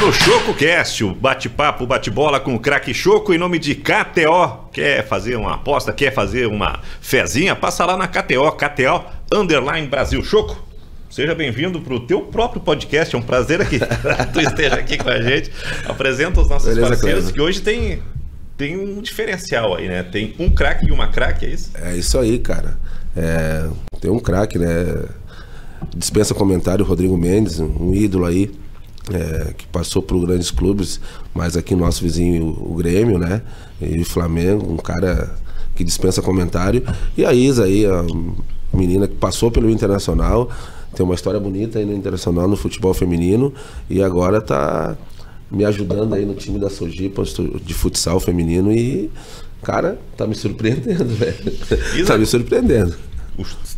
ar o ChocoCast, o bate-papo, bate-bola com o craque Choco em nome de KTO. Quer fazer uma aposta, quer fazer uma fezinha? Passa lá na KTO, KTO_Brasil. Choco, seja bem-vindo para o teu próprio podcast, é um prazer que tu esteja aqui com a gente. Apresenta os nossos parceiros, que hoje tem um diferencial aí, né? Tem um craque e uma craque, é isso? É isso aí, cara. Tem um craque, né? Dispensa comentário, Rodrigo Mendes, um ídolo aí. Que passou por grandes clubes, mas aqui nosso vizinho, o Grêmio, né? E o Flamengo, um cara que dispensa comentário. E a Isa aí, a menina que passou pelo Internacional, tem uma história bonita aí no Internacional, no futebol feminino, e agora tá me ajudando aí no time da Sojipa de futsal feminino e, cara, tá me surpreendendo, velho. Tá me surpreendendo.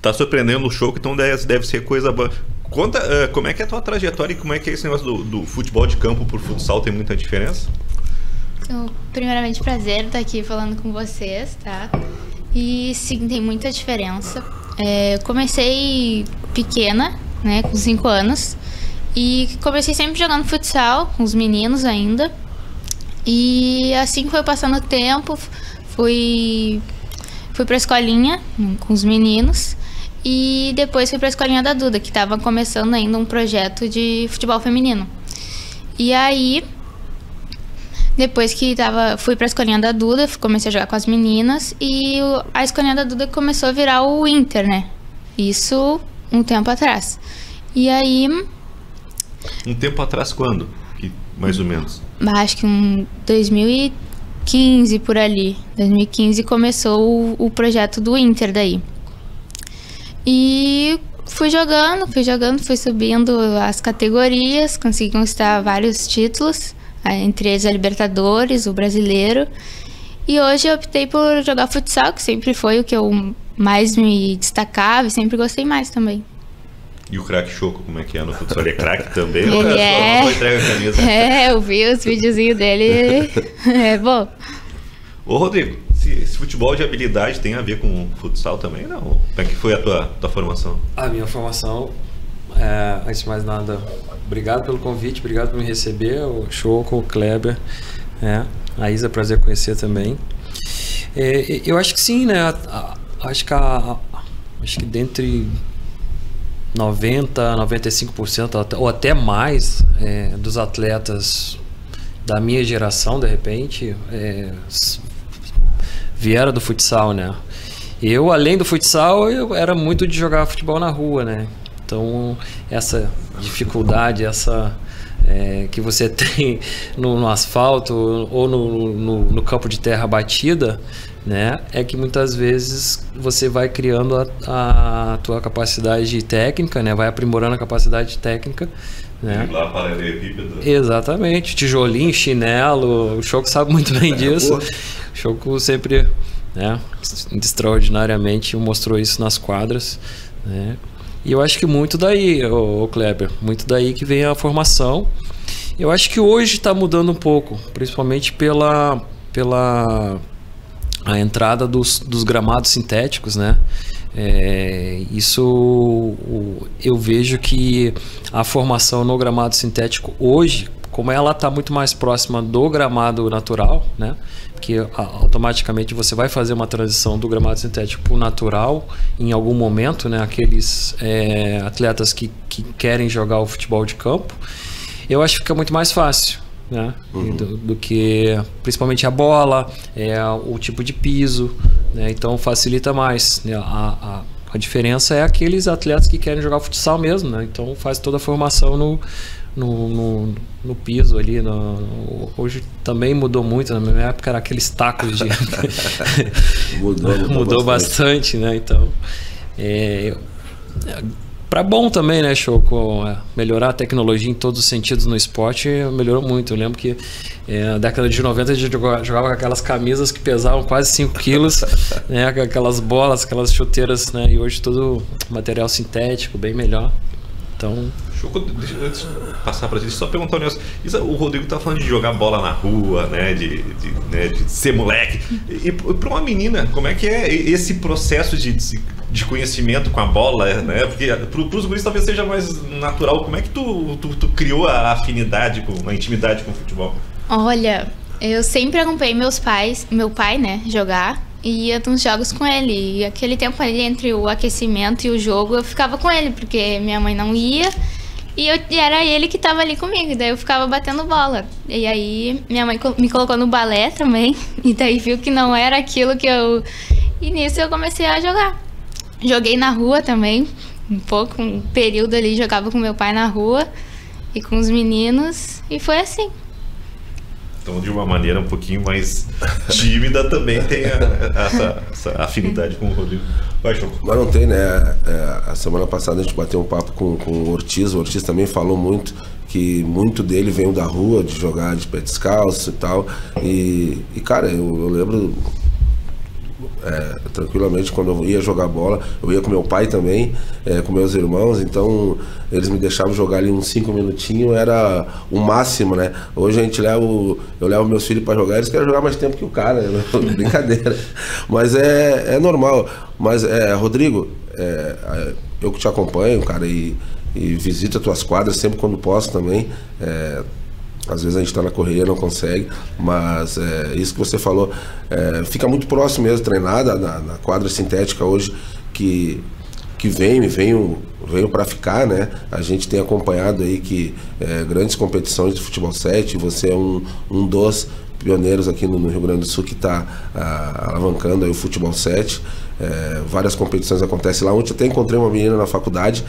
Tá surpreendendo o Choco, então deve ser coisa boa. Conta como é que é a tua trajetória e como é que é esse negócio do futebol de campo por futsal, tem muita diferença? Então, primeiramente, prazer estar aqui falando com vocês, tá? E sim, tem muita diferença. Comecei pequena, né, com 5 anos, e comecei sempre jogando futsal, com os meninos ainda. E assim foi passando o tempo, fui pra escolinha com os meninos. E depois fui pra escolinha da Duda, que estava começando ainda um projeto de futebol feminino. E aí, depois que fui pra escolinha da Duda, comecei a jogar com as meninas. E a escolinha da Duda começou a virar o Inter, né? Isso um tempo atrás. E aí... Um tempo atrás quando? Mais ou menos? Acho que em 2015, por ali. 2015 começou o projeto do Inter daí. E fui jogando, fui subindo as categorias, consegui conquistar vários títulos, entre eles a Libertadores, o Brasileiro. E hoje eu optei por jogar futsal, que sempre foi o que eu mais me destacava e sempre gostei mais também. E o craque Choco, como é que é no futsal? Ele é craque também? Ele Só entrega a camisa? Eu vi os videozinhos dele, é bom. Ô Rodrigo, esse futebol de habilidade tem a ver com futsal também, não? Como é que foi a tua formação? A minha formação, antes de mais nada, obrigado pelo convite, obrigado por me receber, o Choco, o Kleber, a Isa, prazer conhecer também. Eu acho que sim, né? Acho que dentre 90%, 95% ou até mais dos atletas da minha geração, de repente, vieram do futsal, né? Eu, além do futsal, eu era muito de jogar futebol na rua, né? Então, essa dificuldade, que você tem no asfalto ou no campo de terra batida, né? É que muitas vezes você vai criando a tua capacidade técnica, né? Vai aprimorando a capacidade técnica, né? Lá paralelepípedo. Exatamente, tijolinho, chinelo, o Choco sabe muito bem disso. O Choco sempre, né, extraordinariamente mostrou isso nas quadras, né? E eu acho que muito daí, o Kleber, muito daí que vem a formação. Eu acho que hoje está mudando um pouco, principalmente pela a entrada dos gramados sintéticos, né? Eu vejo que a formação no gramado sintético hoje, como ela está muito mais próxima do gramado natural, né? Porque automaticamente você vai fazer uma transição do gramado sintético para o natural em algum momento, né? Aqueles atletas que querem jogar o futebol de campo, eu acho que fica muito mais fácil, né? Do que principalmente a bola, o tipo de piso, né? Então facilita mais, né? A diferença é aqueles atletas que querem jogar futsal mesmo, né? Então faz toda a formação no piso ali. Hoje também mudou muito, na minha época era aqueles tacos de mudou bastante, né? Então para bom também, né, Choco? Melhorar a tecnologia em todos os sentidos no esporte melhorou muito. Eu lembro que na década de 90 a gente jogava com aquelas camisas que pesavam quase 5 quilos, né, aquelas bolas, aquelas chuteiras, né, e hoje todo material sintético, bem melhor. Então... Choco, antes de passar para a gente, só perguntar um negócio. O Rodrigo tá falando de jogar bola na rua, né, de ser moleque. E para uma menina, como é que é esse processo de de conhecimento com a bola, né? Porque pros guris talvez seja mais natural. Como é que tu criou a afinidade, a intimidade com o futebol? Olha, eu sempre acompanhei meu pai, né, jogar. E ia nos jogos com ele. E aquele tempo ali entre o aquecimento e o jogo, eu ficava com ele, porque minha mãe não ia. E era ele que tava ali comigo. Daí eu ficava batendo bola. E aí minha mãe me colocou no balé também. E daí viu que não era aquilo que eu... E nisso eu comecei a jogar. Joguei na rua também. Um período ali, jogava com meu pai na rua. E com os meninos. E foi assim. Então, de uma maneira um pouquinho mais tímida, também tem essa afinidade com o Rodrigo. Vai, Choco. Mas não tem, né? A semana passada a gente bateu um papo com o Ortiz. O Ortiz também falou muito que muito dele veio da rua, de jogar de pé descalço e tal. E cara, eu lembro... tranquilamente, quando eu ia jogar bola, eu ia com meu pai também, com meus irmãos, então eles me deixavam jogar ali uns 5 minutinhos, era o máximo, né? Hoje eu levo meus filhos para jogar, eles querem jogar mais tempo que o cara, né? Brincadeira. Mas é normal. Mas, Rodrigo, eu que te acompanho, cara, e visito as tuas quadras sempre quando posso também. Às vezes a gente está na correria, não consegue, mas isso que você falou, fica muito próximo mesmo, treinada na quadra sintética hoje, que venho para ficar, né? A gente tem acompanhado aí que grandes competições de futebol 7, você é um dos pioneiros aqui no Rio Grande do Sul que está alavancando aí o futebol 7. Várias competições acontecem lá. Ontem eu até encontrei uma menina na faculdade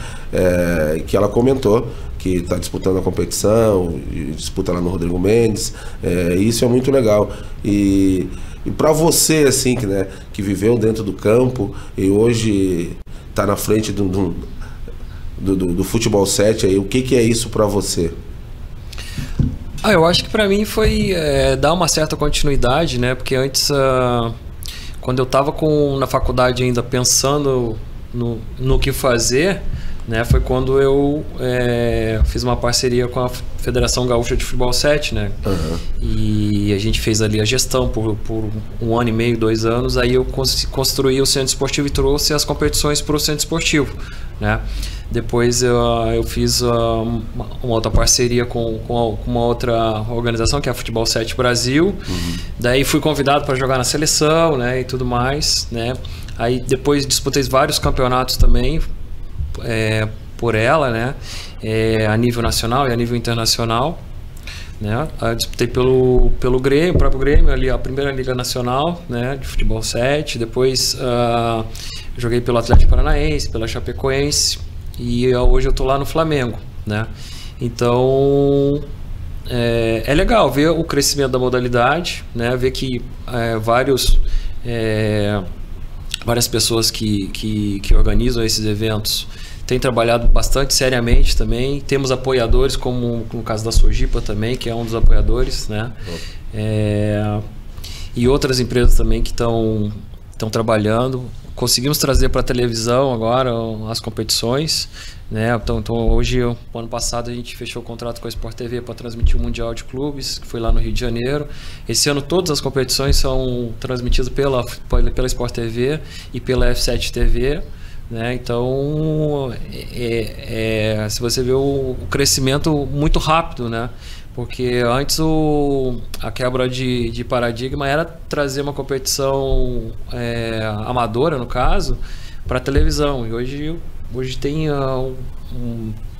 que ela comentou que está disputando a competição, disputa lá no Rodrigo Mendes. Isso é muito legal. E para você, assim, que viveu dentro do campo e hoje está na frente do futebol 7, aí, o que é isso para você? Eu acho que para mim foi dar uma certa continuidade, né? Porque antes, quando eu estava na faculdade ainda pensando no que fazer, né? Foi quando eu fiz uma parceria com a Federação Gaúcha de Futebol 7, né? Uhum. E a gente fez ali a gestão por 1 ano e meio, 2 anos. Aí eu construí o centro esportivo e trouxe as competições para o centro esportivo, né? Depois eu fiz uma outra parceria com uma outra organização, que é a Futebol 7 Brasil. Uhum. Daí fui convidado para jogar na seleção, né, e tudo mais, né? Aí depois disputei vários campeonatos também por ela, né? A nível nacional e a nível internacional, né? Eu disputei pelo Grêmio, o próprio Grêmio, ali a primeira Liga Nacional, né, de Futebol 7. Depois joguei pelo Atlético Paranaense, pela Chapecoense. E hoje eu tô lá no Flamengo, né? Então é legal ver o crescimento da modalidade, né? Ver que várias pessoas que organizam esses eventos têm trabalhado bastante seriamente também. Temos apoiadores, como no caso da Sojipa também, que é um dos apoiadores, né? E outras empresas também que estão trabalhando. Conseguimos trazer para a televisão agora as competições, né? Então hoje, no ano passado, a gente fechou o contrato com a Sport TV para transmitir o Mundial de Clubes, que foi lá no Rio de Janeiro. Esse ano todas as competições são transmitidas pela Sport TV e pela F7 TV, né? Então, se você vê o crescimento muito rápido, né? Porque antes a quebra de paradigma era trazer uma competição amadora, no caso, para a televisão. E hoje tem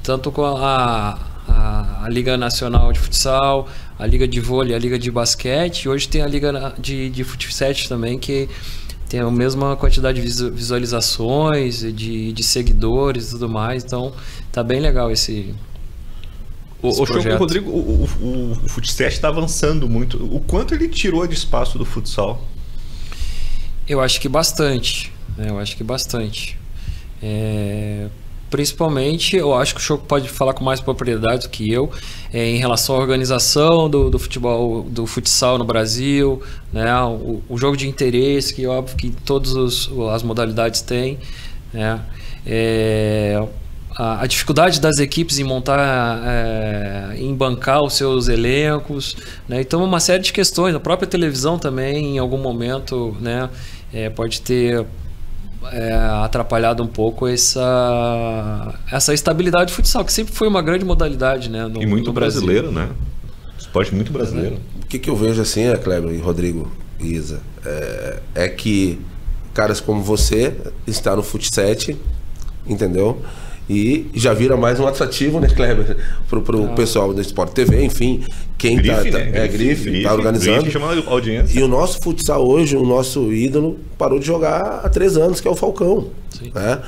tanto com a Liga Nacional de Futsal, a Liga de Vôlei, a Liga de Basquete, e hoje tem a Liga de Fut 7 também, que tem a mesma quantidade de visualizações, de seguidores e tudo mais. Então tá bem legal esse Rodrigo, o Fut 7 está avançando muito. O quanto ele tirou de espaço do futsal? Eu acho que bastante. Principalmente, eu acho que o Choco pode falar com mais propriedade do que eu, em relação à organização do futebol, do futsal no Brasil, né? O jogo de interesse, que é óbvio que todas as modalidades têm, né? A dificuldade das equipes em montar, em bancar os seus elencos, né? Então uma série de questões. A própria televisão também, em algum momento, né, pode ter atrapalhado um pouco essa estabilidade do futsal, que sempre foi uma grande modalidade, né? E muito no Brasil. brasileiro, né? Esporte muito brasileiro. O que eu vejo assim, Kleber e Rodrigo e Isa, é que caras como você está no Fut7, entendeu? E já vira mais um atrativo, né, Kleber? Pro pessoal do Sport TV, enfim, quem Grife, tá, né? Grife, tá organizando. Grife chama a audiência. E o nosso futsal hoje, o nosso ídolo, parou de jogar há 3 anos, que é o Falcão. Sim. Né?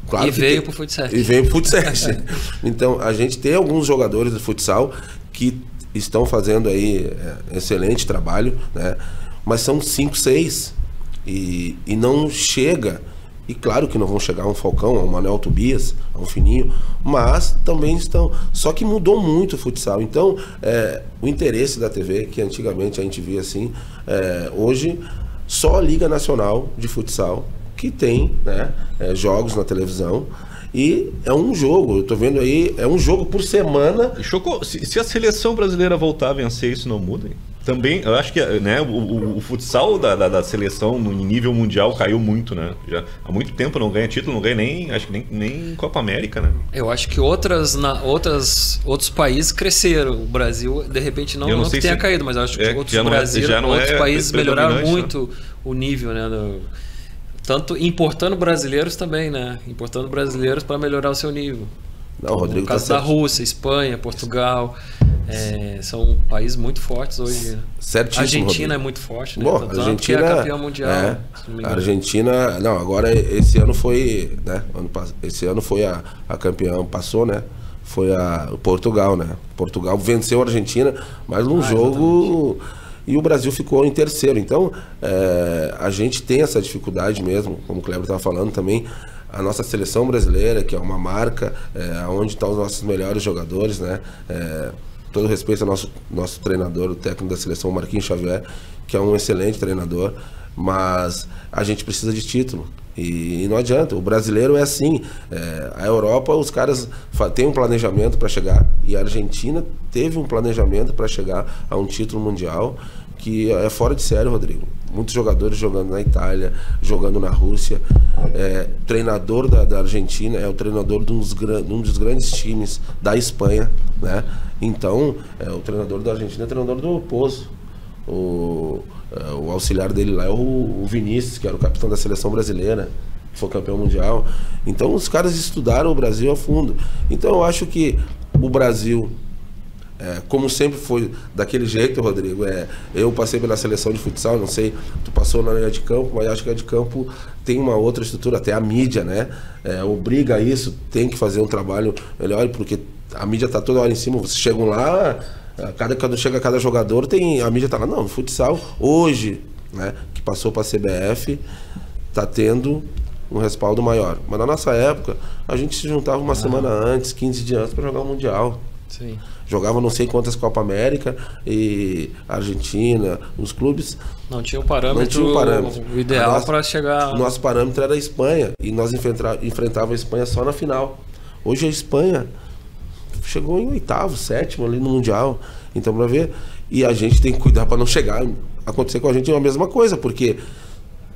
Claro E veio pro Fut7. E veio pro Fut7. Então, a gente tem alguns jogadores do futsal que estão fazendo aí excelente trabalho, né? Mas são 5, 6 e não chega. E claro que não vão chegar a um Falcão, a um Manuel Tobias, a um Fininho, mas também estão. Só que mudou muito o futsal. Então, o interesse da TV, que antigamente a gente via assim, hoje só a Liga Nacional de Futsal que tem, né, jogos na televisão. E é um jogo, eu tô vendo aí, é um jogo por semana. Chocou, se a seleção brasileira voltar a vencer, isso não muda, hein? Também, eu acho que, né, o futsal da seleção no nível mundial caiu muito, né? Já há muito tempo não ganha título, não ganha nem Copa América, né? Eu acho que outros países cresceram. O Brasil, de repente, não que tenha caído, mas eu acho que outros países melhoraram muito, né, o nível, né? Tanto importando brasileiros também, né? Importando brasileiros para melhorar o seu nível. Não, Rodrigo, no caso da Rússia, Espanha, Portugal, são países muito fortes hoje. Certíssimo, a Argentina Rodrigo. É muito forte, né? Bom, a Argentina que é campeã mundial. A Argentina, não, agora esse ano foi, né? Esse ano foi a campeã, passou, né? Foi o Portugal, né? Portugal venceu a Argentina, mas num jogo. Exatamente. E o Brasil ficou em terceiro. Então, a gente tem essa dificuldade mesmo, como o Kleber estava falando também. A nossa seleção brasileira, que é uma marca, onde estão os nossos melhores jogadores, né? Todo respeito ao nosso treinador, o técnico da seleção, Marquinhos Xavier, que é um excelente treinador, mas a gente precisa de título. E não adianta, o brasileiro é assim. A Europa, os caras têm um planejamento para chegar, e a Argentina teve um planejamento para chegar a um título mundial, que é fora de sério, Rodrigo. Muitos jogadores jogando na Itália, jogando na Rússia. O treinador da Argentina é o treinador de um dos grandes times da Espanha, né? Então, o treinador da Argentina é o treinador do Pozo. O auxiliar dele lá é o Vinícius, que era o capitão da seleção brasileira, que foi campeão mundial. Então, os caras estudaram o Brasil a fundo. Então, eu acho que o Brasil... como sempre foi daquele jeito, Rodrigo, eu passei pela seleção de futsal, não sei, tu passou na linha de campo, mas acho que a de campo tem uma outra estrutura, até a mídia, né? Obriga a isso, tem que fazer um trabalho melhor, porque a mídia tá toda hora em cima, vocês chegam lá, quando chega cada jogador, a mídia tá lá, não, no futsal, hoje, né, que passou para a CBF, tá tendo um respaldo maior. Mas na nossa época, a gente se juntava uma semana antes, 15 dias antes, para jogar o Mundial. Sim. Jogava não sei quantas Copa América e Argentina, os clubes não tinha um parâmetro, o ideal para chegar. O nosso parâmetro era a Espanha, e nós enfrentava a Espanha só na final. Hoje a Espanha chegou em 8º, 7º ali no Mundial. Então, para ver, e a gente tem que cuidar para não chegar acontecer com a gente a mesma coisa, porque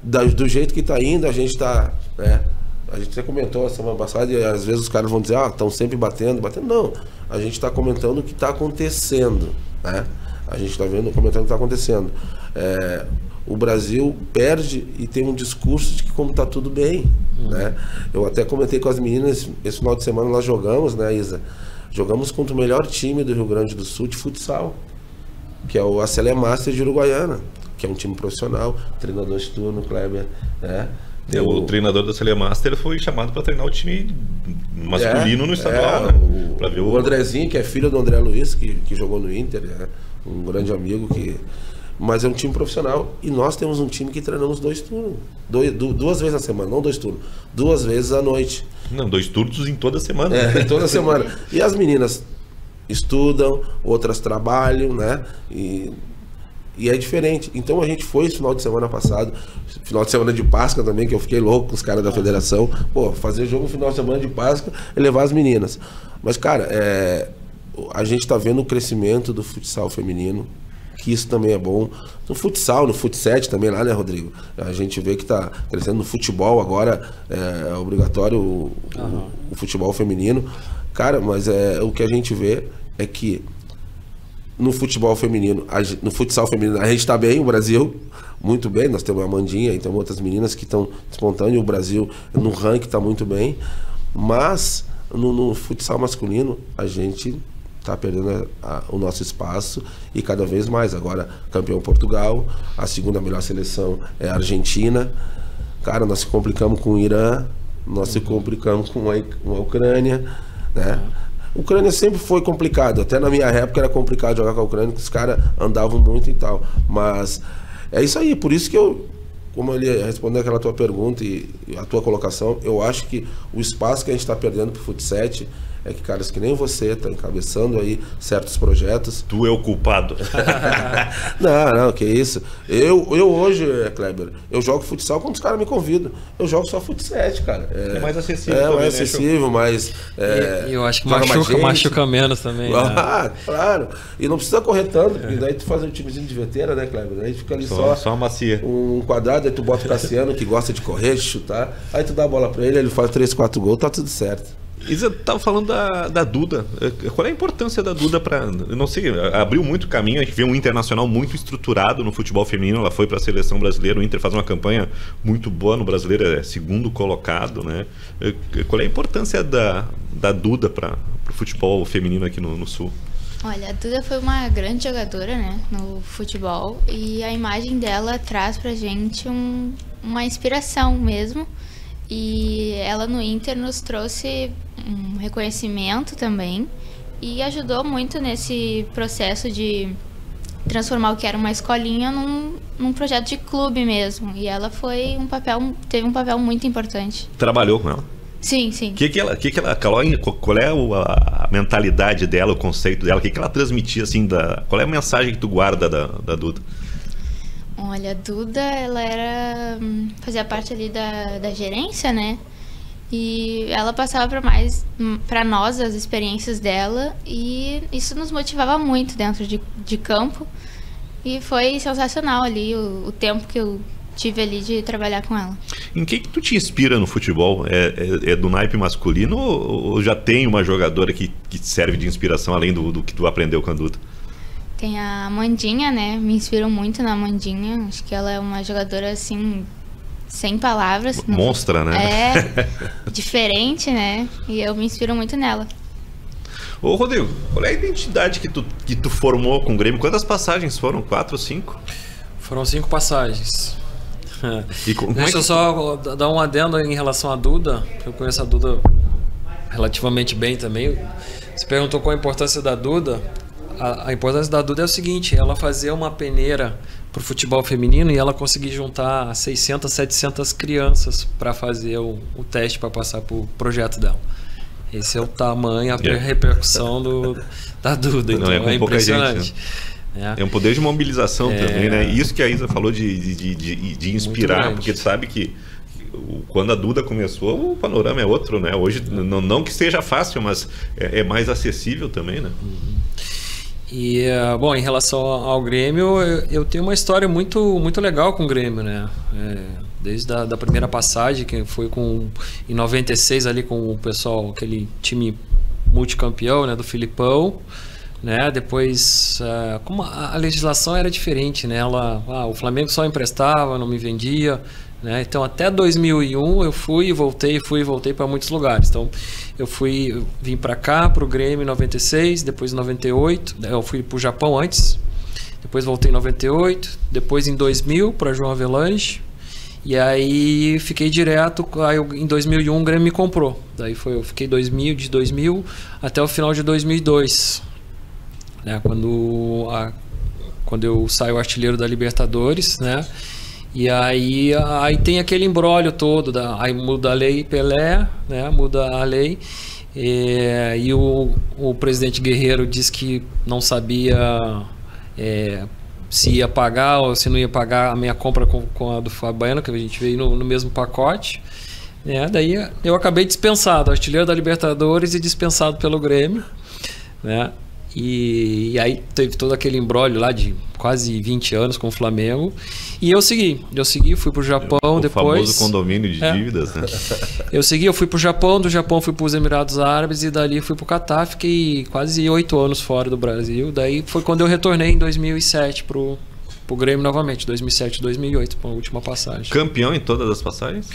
do jeito que está indo, a gente está, né? A gente até comentou a semana passada, e às vezes os caras vão dizer, estão sempre batendo. Não, a gente está comentando o que está acontecendo, né? A gente está comentando o que está acontecendo. O Brasil perde e tem um discurso de que como está tudo bem, né? Eu até comentei com as meninas, esse final de semana nós jogamos, né, Isa? Jogamos contra o melhor time do Rio Grande do Sul de futsal, que é o Acele Master de Uruguaiana, que é um time profissional, treinador de turno, Kleber, né? O treinador da Acele Master foi chamado para treinar o time masculino no estadual, né? O Andrezinho, que é filho do André Luiz, que jogou no Inter, um grande amigo, mas é um time profissional, e nós temos um time que treinamos 2 turnos, 2 vezes na semana, não 2 turnos, 2 vezes à noite. Não, 2 turnos em toda semana. Toda semana. E as meninas estudam, outras trabalham, né? E é diferente. Então a gente foi esse final de semana passado, final de semana de Páscoa também, que eu fiquei louco com os caras da federação. Fazer jogo no final de semana de Páscoa e levar as meninas. Mas, cara, a gente tá vendo o crescimento do futsal feminino. que isso também é bom. No futsal, no fut7 também lá, né, Rodrigo? A gente vê que tá crescendo no futebol agora, é obrigatório o futebol feminino. Cara, mas o que a gente vê é que no futebol feminino, no futsal feminino, a gente está bem, o Brasil, muito bem. Nós temos a Amandinha e temos outras meninas que estão despontando, e o Brasil no ranking está muito bem. Mas no futsal masculino, a gente está perdendo o nosso espaço, e cada vez mais. Agora, campeão Portugal, a segunda melhor seleção é a Argentina. Cara, nós se complicamos com o Irã, nós se complicamos com a Ucrânia, né? Ucrânia sempre foi complicado, até na minha época era complicado jogar com a Ucrânia, porque os caras andavam muito e tal. Mas é isso aí, por isso que como ele respondeu aquela tua pergunta e a tua colocação, eu acho que o espaço que a gente está perdendo pro fut7 é que caras que nem você está encabeçando aí certos projetos. Tu é o culpado. Não, que isso. Eu hoje, Kleber, eu jogo futsal quando os caras me convidam. Eu jogo só fut7, cara. É mais acessível. É mais acessível, mas... eu acho que machuca menos também. Claro. E não precisa correr tanto, porque daí tu faz um timezinho de veterano, né, Kleber? Aí fica ali só macia. Um quadrado, aí tu bota o Cassiano, que gosta de correr, de chutar. Aí tu dá a bola pra ele faz 3, 4 gols, tá tudo certo. Isa, tava falando da Duda. Qual é a importância da Duda para, eu não sei, abriu muito caminho, a gente vê um Internacional muito estruturado no futebol feminino, ela foi para a seleção brasileira, o Inter faz uma campanha muito boa no brasileiro, é segundo colocado, né? Qual é a importância da Duda para o futebol feminino aqui no Sul? Olha, a Duda foi uma grande jogadora, né, no futebol, e a imagem dela traz pra gente uma inspiração mesmo. E ela no Inter nos trouxe um reconhecimento também e ajudou muito nesse processo de transformar o que era uma escolinha num projeto de clube mesmo. E ela teve um papel muito importante. Trabalhou com ela? Sim. Qual é a mentalidade dela, o conceito dela? O que ela transmitia, assim, qual é a mensagem que tu guarda da Duda? Olha, a Duda, ela fazia parte ali da gerência, né? E ela passava para nós as experiências dela, e isso nos motivava muito dentro de campo. E foi sensacional ali o tempo que eu tive ali de trabalhar com ela. Em que tu te inspira no futebol? É do naipe masculino ou já tem uma jogadora que serve de inspiração além do que tu aprendeu com a Duda? Tem a Amandinha, né? Me inspiro muito na Amandinha. Acho que ela é uma jogadora, assim, sem palavras. Monstra, né? Diferente, né? E eu me inspiro muito nela. Ô, Rodrigo, qual é a identidade que tu formou com o Grêmio? Quantas passagens foram? 4 ou 5? Foram 5 passagens. Deixa eu só dar um adendo em relação à Duda. Eu conheço a Duda relativamente bem também. Você perguntou qual a importância da Duda. A importância da Duda é o seguinte: ela fazia uma peneira para o futebol feminino e ela conseguia juntar 600, 700 crianças para fazer o teste para passar para o projeto dela. Esse é o tamanho, a repercussão da Duda. Então é impressionante. Gente, né? É um poder de mobilização também, né? Isso que a Isa falou de inspirar, porque tu sabe que quando a Duda começou, o panorama é outro, né? Hoje, não que seja fácil, mas é mais acessível também, né? E, bom, em relação ao Grêmio, eu tenho uma história muito, muito legal com o Grêmio, né? Desde da primeira passagem, que foi em 96 ali com o pessoal, aquele time multicampeão, né, do Filipão, né? Depois, como a legislação era diferente, né? O Flamengo só emprestava, não me vendia, né? Então até 2001 eu fui e voltei para muitos lugares. Então eu vim para cá, para o Grêmio em 96, depois em 98, eu fui para o Japão antes, depois voltei em 98, depois em 2000 para João Avelange, e aí fiquei direto. Aí em 2001 o Grêmio me comprou, daí eu fiquei de 2000 até o final de 2002, né? Quando eu saio artilheiro da Libertadores, né? E aí tem aquele imbróglio todo, aí muda a lei Pelé, né? Muda a lei, e o presidente Guerreiro disse que não sabia se ia pagar ou se não ia pagar a minha compra com a do Fábio Baiano, que a gente veio no mesmo pacote, né? Daí eu acabei dispensado, artilheiro da Libertadores e dispensado pelo Grêmio, né? E aí teve todo aquele imbróglio lá de quase 20 anos com o Flamengo. E eu segui, fui pro Japão depois. O famoso condomínio de dívidas, né? Eu fui pro Japão, do Japão fui pros Emirados Árabes e dali fui pro Catar, fiquei quase 8 anos fora do Brasil. Daí foi quando eu retornei em 2007 pro Grêmio novamente, 2007, 2008, a última passagem. Campeão em todas as passagens?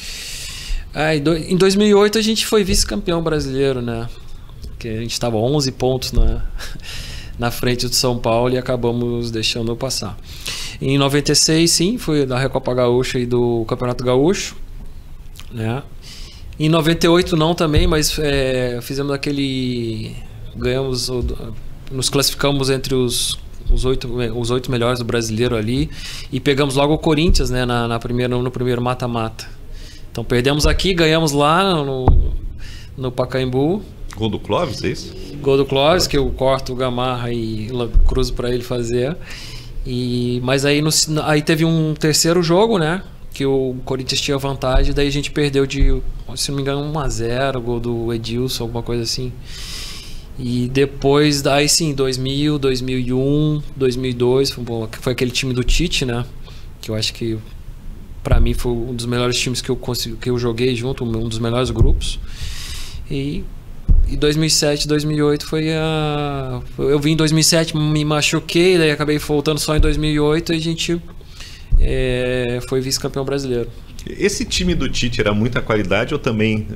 Em 2008 a gente foi vice-campeão brasileiro, né? Que a gente estava 11 pontos na frente do São Paulo e acabamos deixando passar. Em 96, sim, fui da Recopa Gaúcha e do Campeonato Gaúcho, né? Em 98 não também, mas fizemos nos classificamos entre os 8 melhores do brasileiro ali e pegamos logo o Corinthians, né, no primeiro mata-mata. Então perdemos aqui, ganhamos lá no Pacaembu. Gol do Clóvis, é isso? Gol do Clóvis, que eu corto o Gamarra e cruzo para ele fazer. Mas aí teve um terceiro jogo, né? Que o Corinthians tinha vantagem, daí a gente perdeu de, se não me engano, 1-0, gol do Edilson, alguma coisa assim. E depois, daí sim, 2000, 2001, 2002, foi aquele time do Tite, né? Que eu acho que, pra mim, foi um dos melhores times que eu joguei junto, um dos melhores grupos. E 2007, 2008 eu vim em 2007, me machuquei, daí acabei voltando só em 2008 e a gente foi vice-campeão brasileiro. Esse time do Tite era muita qualidade ou também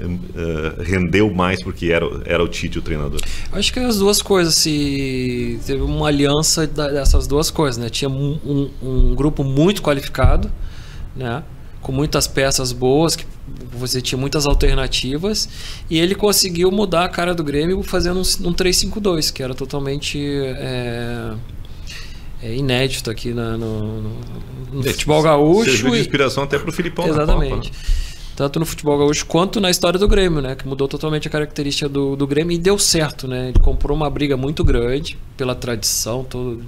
rendeu mais porque era o Tite o treinador? Acho que as duas coisas, teve uma aliança dessas duas coisas, né? Tinha um grupo muito qualificado, né? Com muitas peças boas, que você tinha muitas alternativas, e ele conseguiu mudar a cara do Grêmio fazendo um 3-5-2, que era totalmente inédito aqui no futebol gaúcho. Serviu de inspiração até para o Filipão. Exatamente. Na Copa, né? Tanto no futebol gaúcho quanto na história do Grêmio, né? Que mudou totalmente a característica do Grêmio e deu certo, né? Ele comprou uma briga muito grande pela tradição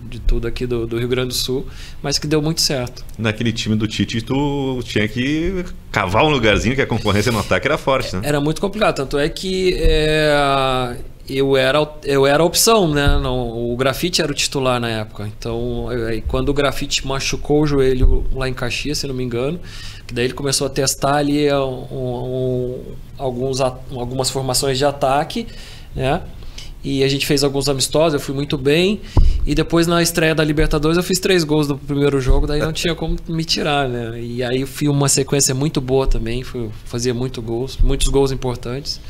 de tudo aqui do Rio Grande do Sul, mas que deu muito certo. Naquele time do Tite, tu tinha que cavar um lugarzinho que a concorrência no ataque era forte, né? Era muito complicado, tanto é que eu era a opção, né? O Grafite era o titular na época. Então, quando o Grafite machucou o joelho lá em Caxias, se não me engano, que daí ele começou a testar ali algumas formações de ataque, né? E a gente fez alguns amistosos, eu fui muito bem. E depois na estreia da Libertadores eu fiz 3 gols no primeiro jogo, daí não tinha como me tirar, né? E aí eu fui uma sequência muito boa também, fazia muitos gols importantes.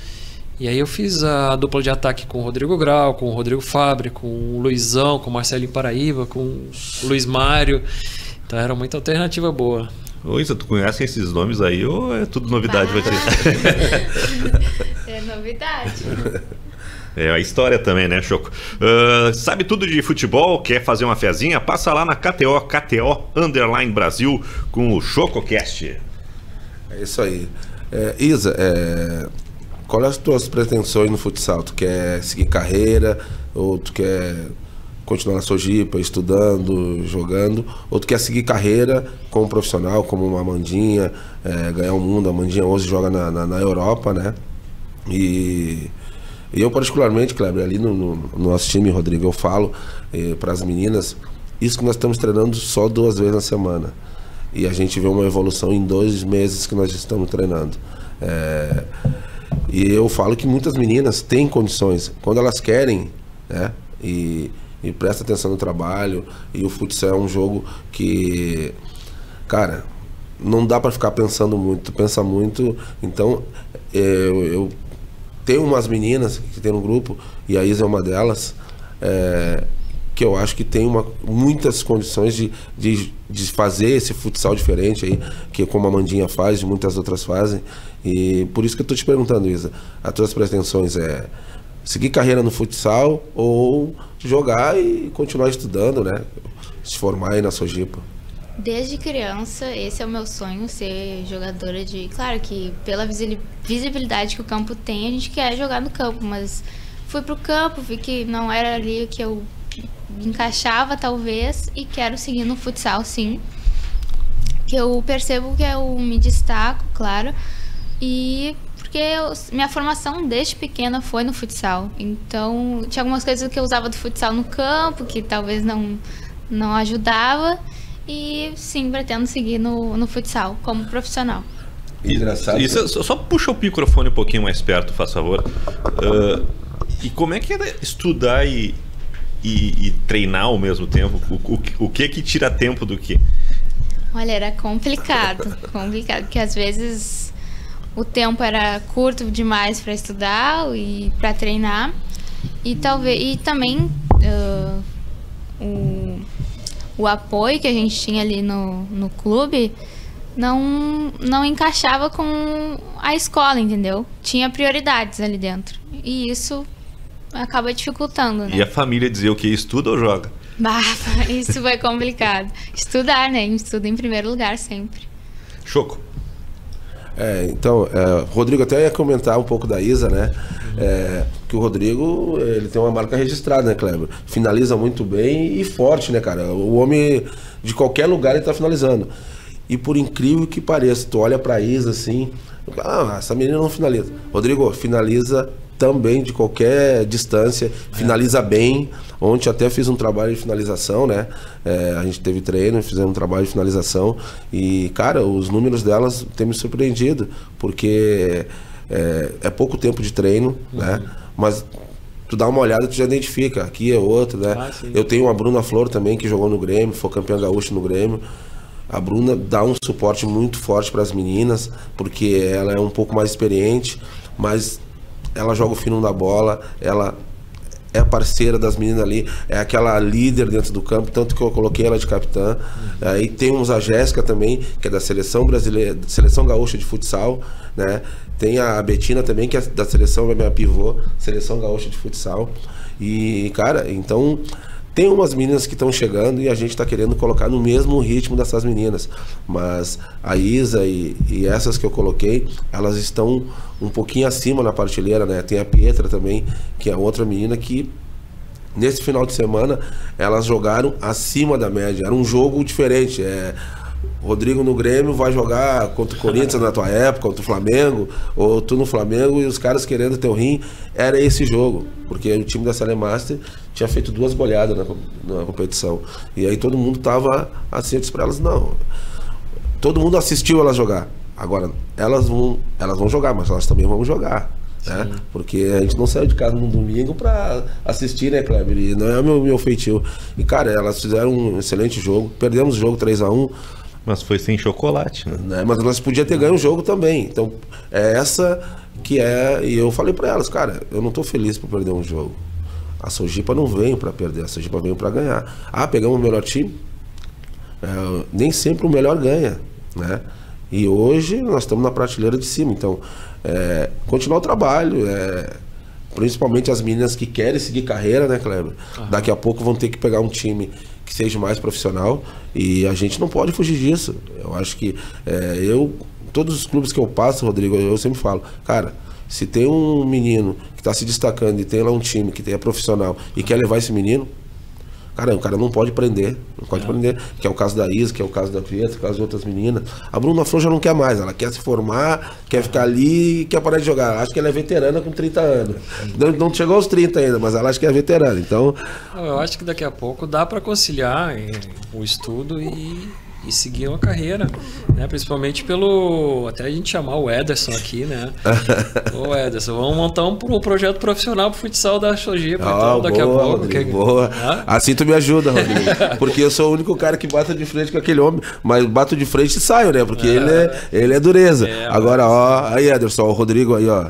E aí eu fiz a dupla de ataque com o Rodrigo Grau, com o Rodrigo Fabre, com o Luizão, com o Marcelinho Paraíba, com o Luiz Mário. Então era muita alternativa boa. Ô Isa, tu conhece esses nomes aí ou é tudo novidade pra ti? É novidade. É a história também, né, Choco? Sabe tudo de futebol? Quer fazer uma fezinha? Passa lá na KTO Brasil com o ChocoCast. É isso aí. Isa, qual é as tuas pretensões no futsal? Tu quer seguir carreira ou tu quer continuar na Sojipa, estudando, jogando, ou tu quer seguir carreira como profissional, como uma Amandinha, ganhar o mundo? A Amandinha hoje joga na Europa, né? E eu particularmente, Kleber, ali no nosso time, Rodrigo, eu falo para as meninas, isso que nós estamos treinando só 2 vezes na semana. E a gente vê uma evolução em 2 meses que nós estamos treinando. E eu falo que muitas meninas têm condições, quando elas querem, né? E presta atenção no trabalho. E o futsal é um jogo que, cara, não dá para ficar pensando muito, pensa muito. Então eu tenho umas meninas que tem no grupo, e a Isa é uma delas, que eu acho que tem muitas condições de fazer esse futsal diferente aí, que como a Mandinha faz e muitas outras fazem. E por isso que eu tô te perguntando, Isa, as tuas pretensões é seguir carreira no futsal ou jogar e continuar estudando, né? Se formar aí na Sojipa? Desde criança, esse é o meu sonho, ser jogadora de... Claro que pela visibilidade que o campo tem, a gente quer jogar no campo, mas fui pro campo, vi que não era ali o que eu encaixava, talvez, e quero seguir no futsal, sim. Que eu percebo que eu me destaco, claro, e... porque minha formação desde pequena foi no futsal. Então, tinha algumas coisas que eu usava do futsal no campo, que talvez não ajudava. E sim, pretendo seguir no futsal como profissional. Engraçado. Isso, só puxa o microfone um pouquinho mais perto, faz favor. E como é que era estudar e treinar ao mesmo tempo? O que tira tempo do que? Olha, era complicado, porque às vezes o tempo era curto demais para estudar e para treinar, e também o apoio que a gente tinha ali no clube não encaixava com a escola, entendeu? Tinha prioridades ali dentro, e isso acaba dificultando, né? E a família dizia o que? Estuda ou joga? Bah, isso foi complicado. Estudar, né? Estuda em primeiro lugar sempre. Choco. Então, Rodrigo até ia comentar um pouco da Isa, né? Que o Rodrigo, ele tem uma marca registrada, né, Kleber? Finaliza muito bem e forte, né, cara? O homem, de qualquer lugar, ele tá finalizando. E por incrível que pareça, tu olha pra Isa assim, essa menina não finaliza. Rodrigo, finaliza também de qualquer distância, finaliza bem. Ontem até fiz um trabalho de finalização, né? A gente teve treino, fizemos um trabalho de finalização e, cara, os números delas têm me surpreendido, porque é pouco tempo de treino, né? Mas tu dá uma olhada, tu já identifica, aqui é outro, né? Eu tenho a Bruna Flor também, que jogou no Grêmio, foi campeã gaúcha no Grêmio. A Bruna dá um suporte muito forte para as meninas, porque ela é um pouco mais experiente, mas ela joga o fino da bola, ela é a parceira das meninas ali, é aquela líder dentro do campo, tanto que eu coloquei ela de capitã. Aí temos a Jéssica também, que é da seleção brasileira, seleção gaúcha de futsal, né? Tem a Betina também, que é da seleção, minha pivô, seleção gaúcha de futsal. E, cara, então tem umas meninas que estão chegando e a gente está querendo colocar no mesmo ritmo dessas meninas. Mas a Isa e essas que eu coloquei, elas estão um pouquinho acima na prateleira, né? Tem a Pietra também, que é outra menina que nesse final de semana elas jogaram acima da média. Era um jogo diferente. Rodrigo no Grêmio vai jogar contra o Corinthians na tua época, contra o Flamengo, ou tu no Flamengo e os caras querendo teu rim. Era esse jogo, porque o time da Salemaster tinha feito 2 goleadas na competição. E aí todo mundo tava assim, eu disse pra elas, não. Todo mundo assistiu elas jogar. Agora, elas vão jogar, mas nós também vamos jogar. Né? Porque a gente não saiu de casa no domingo pra assistir, né, Kleber? E não é o meu feitio. E, cara, elas fizeram um excelente jogo. Perdemos o jogo 3-1. Mas foi sem chocolate, né? Mas nós podíamos ter ganho o jogo também. Então, é essa que é... E eu falei pra elas, cara, eu não tô feliz por perder um jogo. A Sojipa não veio pra perder, a Sojipa veio pra ganhar. Pegamos o melhor time? Nem sempre o melhor ganha, né? E hoje nós estamos na prateleira de cima. Então, continuar o trabalho, principalmente as meninas que querem seguir carreira, né, Kleber? Daqui a pouco vão ter que pegar um time que seja mais profissional e a gente não pode fugir disso. Eu acho que todos os clubes que eu passo, Rodrigo, eu sempre falo, cara, se tem um menino que está se destacando e tem lá um time que é profissional e quer levar esse menino, cara, o cara não pode prender, que é o caso da Isa, que é o caso da Pietra, que é o caso de outras meninas. A Bruna Flor já não quer mais, ela quer se formar, quer ficar ali e quer parar de jogar. Acho que ela é veterana com 30 anos. Não chegou aos 30 ainda, mas ela acha que é veterana, então... Eu acho que daqui a pouco dá para conciliar o estudo e seguir uma carreira, né? Principalmente até a gente chamar o Ederson aqui, né? Ô Ederson, vamos montar um projeto profissional pro futsal da Sojipa, então daqui a pouco. Rodrigo, boa. Assim tu me ajuda, Rodrigo, porque eu sou o único cara que bate de frente com aquele homem, mas bato de frente e saio, né? Porque ele é dureza. Agora, aí Ederson, o Rodrigo aí, ó.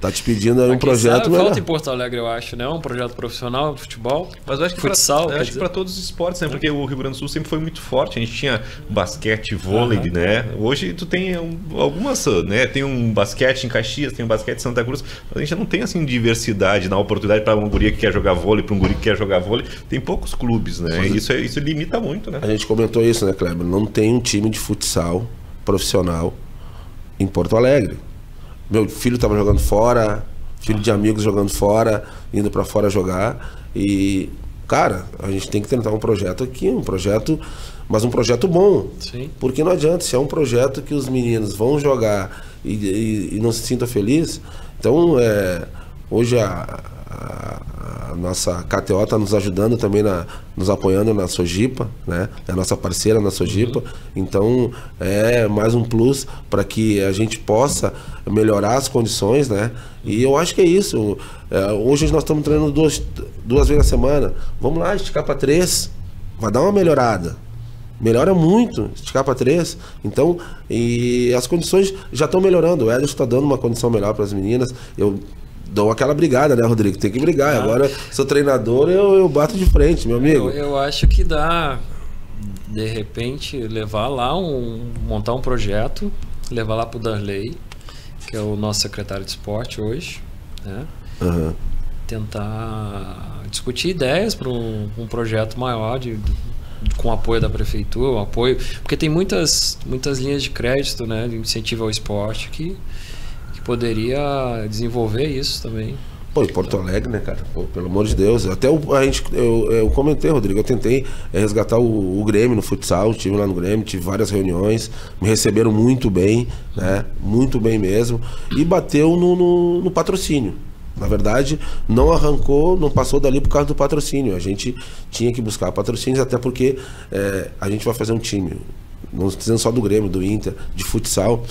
Tá te pedindo aí um projeto. Falta em Porto Alegre, eu acho, né? Um projeto profissional de futebol. Mas eu acho que futsal, eu acho que para todos os esportes, né? Porque o Rio Grande do Sul sempre foi muito forte. A gente tinha basquete, vôlei, né? Hoje tu tem algumas, né? Tem um basquete em Caxias, tem um basquete em Santa Cruz. A gente não tem assim diversidade, na oportunidade para um guri que quer jogar vôlei, para um guri que quer jogar vôlei. Tem poucos clubes, né? Isso limita muito, né? A gente comentou isso, né, Kleber? Não tem um time de futsal profissional em Porto Alegre. Meu filho estava jogando fora, filho de amigos jogando fora, indo para fora jogar. E, cara, a gente tem que tentar um projeto aqui, um projeto mas um projeto bom. Sim. Porque não adianta, se é um projeto que os meninos vão jogar e não se sintam felizes. Então, hoje a nossa KTO está nos ajudando também, nos apoiando na Sojipa, né? É a nossa parceira na Sojipa. Então, é mais um plus para que a gente possa melhorar as condições, né? E eu acho que é isso. Hoje nós estamos treinando duas vezes na semana. Vamos lá, esticar para 3. Vai dar uma melhorada. Melhora muito, esticar para 3. Então, e as condições já estão melhorando. O Ederson está dando uma condição melhor para as meninas. Eu dou aquela brigada, né, Rodrigo? Tem que brigar. Agora, sou treinador, eu bato de frente, meu amigo. Eu acho que dá, de repente, levar lá, montar um projeto, levar lá pro Darley, que é o nosso secretário de esporte hoje, né? Uhum. Tentar discutir ideias para um projeto maior com apoio da prefeitura, apoio, porque tem muitas linhas de crédito, né, de incentivo ao esporte que poderia desenvolver isso também. Pô, em Porto Alegre, né, cara? Pô, pelo amor de Deus. Até eu comentei, Rodrigo, eu tentei resgatar o Grêmio no futsal, estive lá no Grêmio, tive várias reuniões, me receberam muito bem, né? Muito bem mesmo. E bateu no patrocínio. Na verdade, não arrancou, não passou dali por causa do patrocínio. A gente tinha que buscar patrocínios, até porque a gente vai fazer um time, não dizendo só do Grêmio, do Inter, de futsal.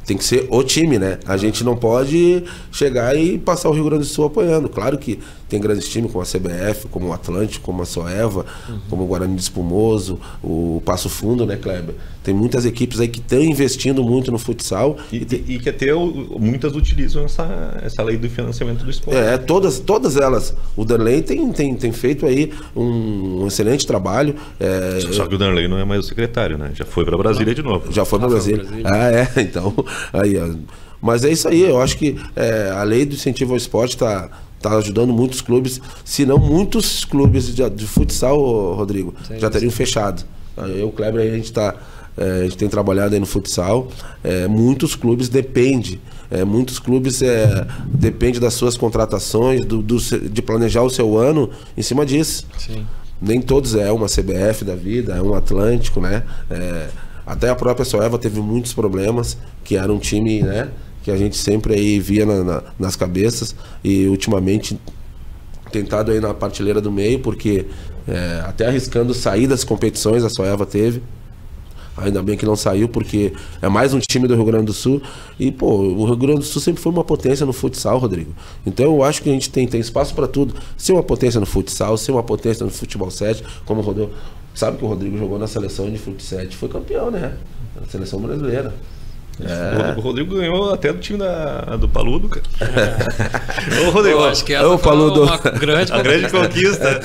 Tem que ser o time, né? A gente não pode chegar e passar o Rio Grande do Sul apoiando. Claro que tem grandes times como a CBF, como o Atlântico, como a Soeva, como o Guarani de Espumoso, o Passo Fundo, né, Kleber? Tem muitas equipes aí que estão investindo muito no futsal. E que até muitas utilizam essa lei do financiamento do esporte. Todas elas. O Darley tem feito aí um excelente trabalho. Só que o Darley não é mais o secretário, né? Já foi para Brasília de novo. Já foi para Brasília. Então... Aí, mas é isso aí, eu acho que a lei do incentivo ao esporte está ajudando muitos clubes, se não muitos clubes de futsal, Rodrigo, já teriam fechado. Eu e o Kleber, a gente tem trabalhado aí no futsal, muitos clubes dependem das suas contratações, de planejar o seu ano em cima disso. Sim. Nem todos uma CBF da vida, um Atlântico, né? Até a própria Soeva teve muitos problemas, que era um time, né, que a gente sempre aí via nas cabeças, e ultimamente tentado aí na prateleira do meio, porque até arriscando sair das competições a Soeva teve. Ainda bem que não saiu, porque é mais um time do Rio Grande do Sul. E, pô, o Rio Grande do Sul sempre foi uma potência no futsal, Rodrigo. Então eu acho que a gente tem espaço para tudo. Ser uma potência no futsal, ser uma potência no futebol 7, como o Rodrigo. Sabe que o Rodrigo jogou na seleção de futsal 7, foi campeão, né? Na seleção brasileira. O Rodrigo ganhou até do time do Paludo, cara. Ô, Rodrigo, eu acho que essa foi uma grande conquista.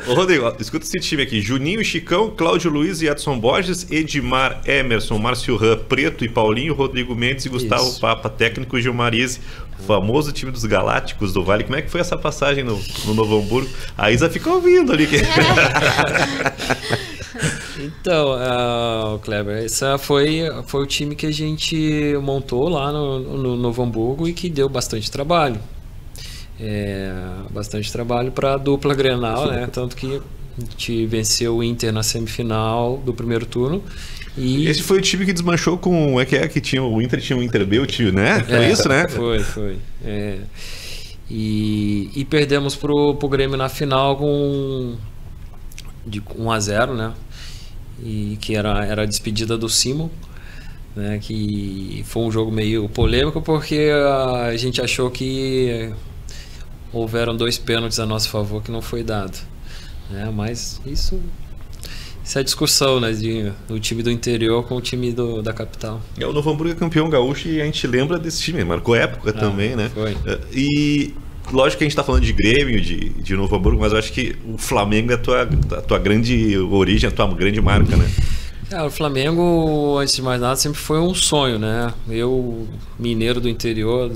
Ô, Rodrigo, escuta esse time aqui: Juninho, Chicão, Cláudio Luiz e Edson Borges, Edmar, Emerson, Márcio Ram, Preto e Paulinho, Rodrigo Mendes e Gustavo Papa, técnico Gilmarize, famoso time dos Galácticos do Vale. Como é que foi essa passagem no Novo Hamburgo? A Isa fica ouvindo ali. Então, Kleber, esse foi o time que a gente montou lá no Novo Hamburgo e que deu bastante trabalho. Bastante trabalho para a dupla Grenal, né? Tanto que a gente venceu o Inter na semifinal do primeiro turno. E esse foi o time que desmanchou com... que tinha o Inter tinha o Inter B, o time, né? Foi isso, né? Foi. E perdemos pro Grêmio na final de 1-0, né? E que era a despedida do Simon, né? Que foi um jogo meio polêmico, porque a gente achou que houveram 2 pênaltis a nosso favor que não foi dado, né? Mas isso é discussão, né? Do time do interior com o time da capital. O Novo Hamburgo é campeão gaúcho e a gente lembra desse time, marcou época também, né? Foi. E lógico que a gente está falando de Grêmio, de Novo Hamburgo, mas eu acho que o Flamengo é a tua grande origem, a tua grande marca, né? O Flamengo, antes de mais nada, sempre foi um sonho, né? Eu, mineiro do interior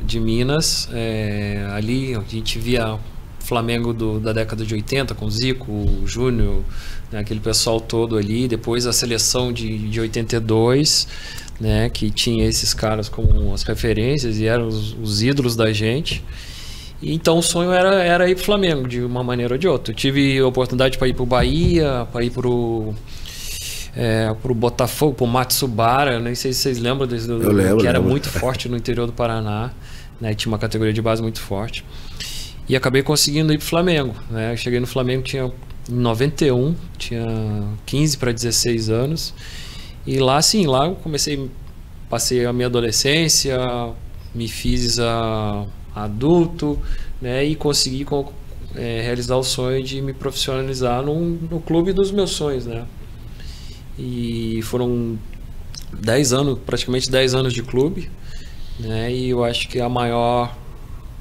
de Minas, ali a gente via o Flamengo da década de 80, com Zico, o Júnior, né? Aquele pessoal todo ali. Depois a seleção de 82... né, que tinha esses caras como as referências e eram os ídolos da gente. Então o sonho era ir pro Flamengo, de uma maneira ou de outra. Eu tive a oportunidade para ir pro Bahia, para ir pro Botafogo, pro Matsubara, nem sei se vocês lembram desse, que era muito forte no interior do Paraná, né? Tinha uma categoria de base muito forte. E acabei conseguindo ir pro Flamengo, né? Eu cheguei no Flamengo em 91, tinha 15 para 16 anos. E lá eu passei a minha adolescência, me fiz adulto, né? E consegui realizar o sonho de me profissionalizar no clube dos meus sonhos, né? E foram 10 anos, praticamente 10 anos de clube, né? E eu acho que a maior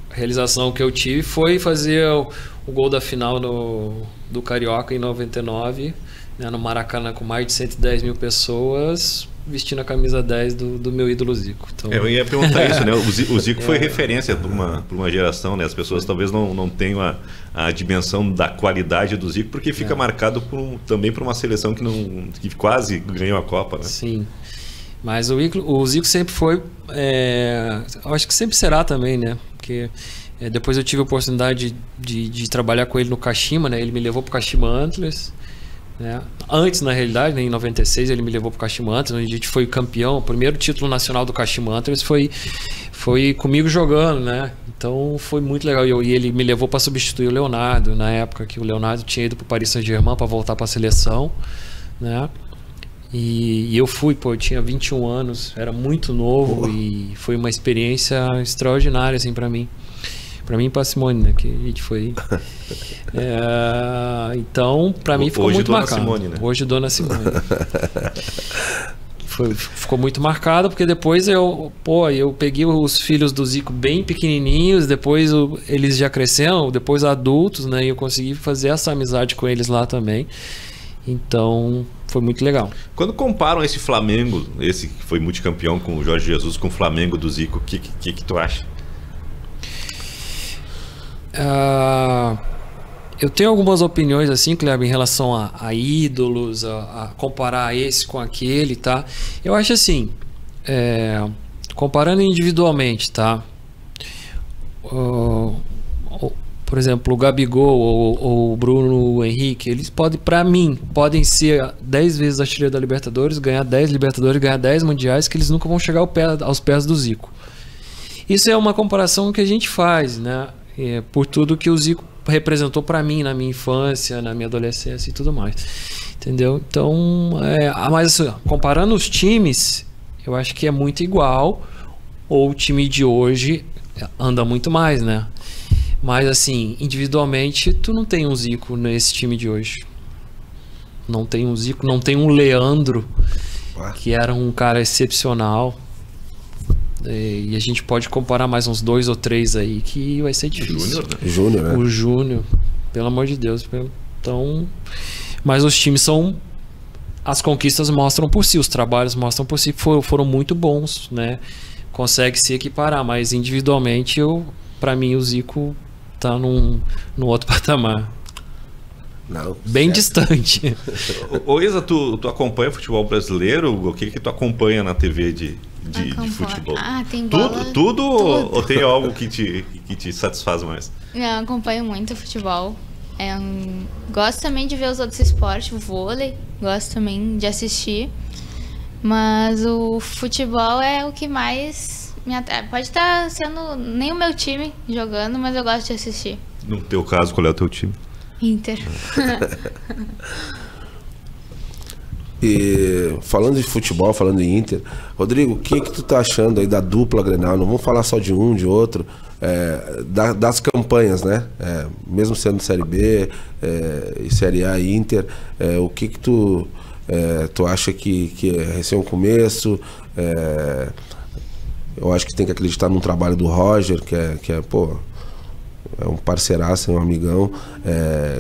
realização que eu tive foi fazer o gol da final do Carioca em 99, né, no Maracanã, com mais de 110 mil pessoas, vestindo a camisa 10 do meu ídolo Zico. Então... Eu ia perguntar isso, né? O Zico foi referência para uma geração, né? As pessoas talvez não tenham a dimensão da qualidade do Zico, porque fica marcado também por uma seleção que quase ganhou a Copa, né? Sim. Mas o Zico sempre foi, eu acho que sempre será também, né? Porque depois eu tive a oportunidade de trabalhar com ele no Kashima, né? Ele me levou para o Kashima Antlers, né? Antes, na realidade, né, em 96, ele me levou para o Kashima Antlers, onde a gente foi campeão. O primeiro título nacional do Kashima Antlers foi comigo jogando, né? Então foi muito legal. E ele me levou para substituir o Leonardo, na época que o Leonardo tinha ido para o Paris Saint-Germain para voltar para a seleção, né? E eu fui, eu tinha 21 anos, era muito novo e foi uma experiência extraordinária, assim, para mim e pra Simone, né, que a gente foi. Então, para mim ficou muito marcado. Simone, né? Hoje Dona Simone. Ficou muito marcado, porque depois eu peguei os filhos do Zico bem pequenininhos, depois eles já cresceram, depois adultos, né, e eu consegui fazer essa amizade com eles lá também. Então, foi muito legal. Quando comparam esse Flamengo, esse que foi multicampeão com o Jorge Jesus, com o Flamengo do Zico, o que tu acha? Eu tenho algumas opiniões assim, Kleber, em relação a ídolos, a comparar esse com aquele, tá? Eu acho assim, comparando individualmente, tá? Por exemplo, o Gabigol ou o Bruno Henrique, eles podem ser 10 vezes artilheiro da Libertadores, ganhar 10 Libertadores, ganhar 10 Mundiais, que eles nunca vão chegar aos pés do Zico. Isso é uma comparação que a gente faz, né? Por tudo que o Zico representou para mim na minha infância, na minha adolescência e tudo mais. Entendeu? Então, mas assim, comparando os times, eu acho que é muito igual, ou o time de hoje anda muito mais, né? Mas assim, individualmente, tu não tem um Zico nesse time de hoje. Não tem um Zico, não tem um Leandro, que era um cara excepcional. E a gente pode comparar mais uns 2 ou 3 aí, que vai ser difícil. Júnior, né? O Júnior, pelo amor de Deus. Então, mas os times são... As conquistas mostram por si, os trabalhos mostram por si, foram muito bons, né? Consegue se equiparar, mas individualmente, para mim, o Zico tá num outro patamar. Não, bem distante. Ô Isa, tu acompanha futebol brasileiro? O que tu acompanha na TV de futebol? Tem bola, tudo. Ou tem algo que te satisfaz mais? Eu acompanho muito futebol. Gosto também de ver os outros esportes, o vôlei, gosto também de assistir. Mas o futebol é o que mais me atrai. Pode estar sendo nem o meu time jogando, mas eu gosto de assistir. No teu caso, qual é o teu time? Inter. E falando de futebol, falando de Inter, Rodrigo, o que tu tá achando aí da dupla Grenal? Não vamos falar só de um, de outro, das campanhas, né? Mesmo sendo Série B e Série A e Inter, o que tu acha que é recém o começo? Eu acho que tem que acreditar num trabalho do Roger, que é um parceiraço, um amigão.